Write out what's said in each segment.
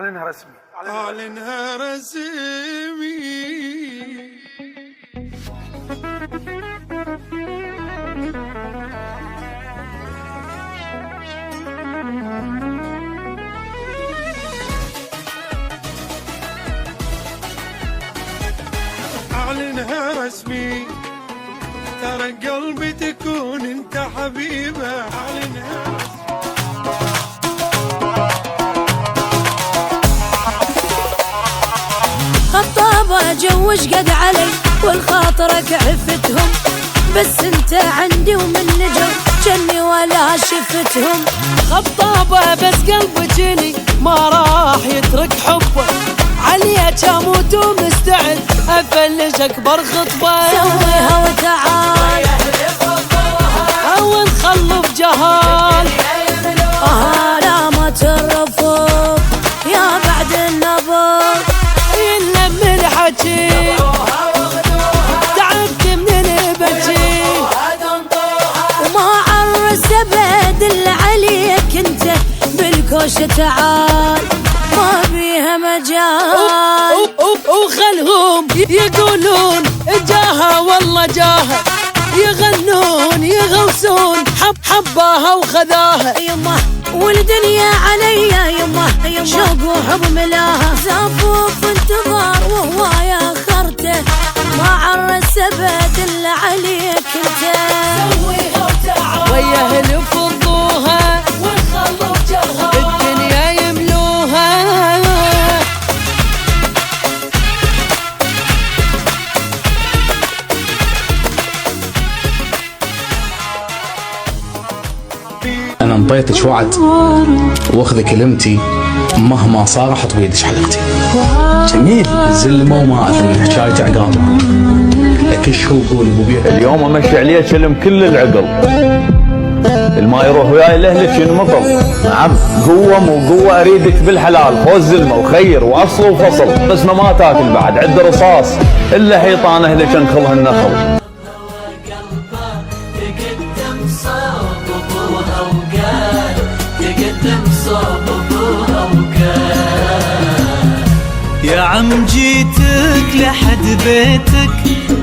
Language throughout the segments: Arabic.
أعلنها رسمي. أعلنها رسمي. أعلنها رسمي، ترى قلبي تكون انت حبيبه. أعلنها رسمي. خطابة جوش قد علي والخاطرك عفتهم، بس انت عندي ومن نجم جني ولا شفتهم. خطابة بس قلبك لي ما راح يترك حبه، عليك اموت ومستعد افلش اكبر خطبه. سويها وتعال او نخلف جهال، لا ما ترفض يا بعد النظر. يلم الحكي تعبت من البكي، وما عرس ابد الا عليك انت بالكوشه. تعال ما بيها مجال. وخلهم يقولون جاها والله جاها، يغنون يغوصون حباها وخذاها. يمه والدنيا عليا يمه شوق وحب ملاها. زفوف انتظار وهو يا خرته، ما عرس ابد الا عليك انت. سويها وتعال ويا اهل فضوها ونخلف جهال، الدنيا يملوها. أنا انطيتك وعد واخذ كلمتي، مهما صار احط بيدك حلقتي. جميل. زلمه وما اذن حكايتي عقابها. اكش هو قول ابو بيع اليوم امشي عليه شلم كل العقل، الما يروح وياي لاهلك ينمطل. نعم قوه مو قوه، اريدك بالحلال خوز زلمه وخير واصل وفصل، بس ما تاكل بعد عد رصاص الا حيطان اهلك انخلها النخل. يا عم جيتك لحد بيتك،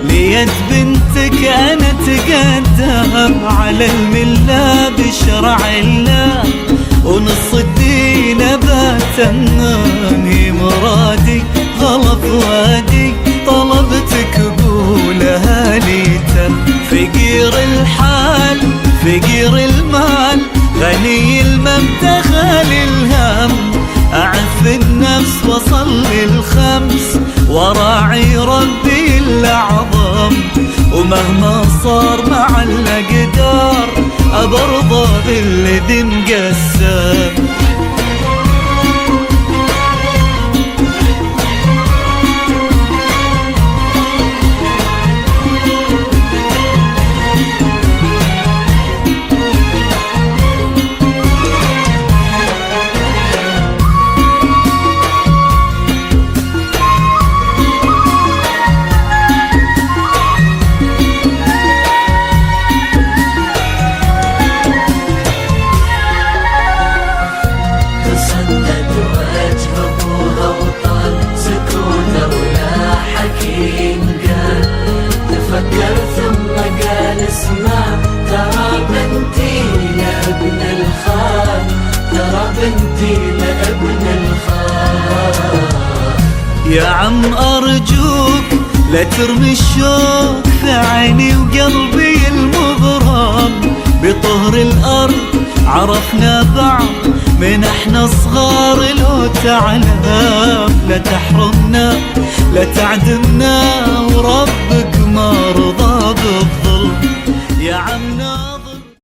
ليد بنتك انا تقدم على المله بشرع الله، ونص الدين بتمني مرادي غلط وادي، طلبتك قولها لي تم. فقير الحال فقير المال، غني الممتخل الهم، أعف النفس وصلي الخمس وراعي ربي الأعظم، ومهما صار مع الأقدار أبرضى بالذي مقسم. يا عم أرجوك لا ترمي الشوق في عيني وقلبي المغرم، بطهر الأرض عرفنا بعض من احنا صغار، لو تعلم لا تحرمنا لا تعدمنا، وربك ما رضى بالظلم. يا عم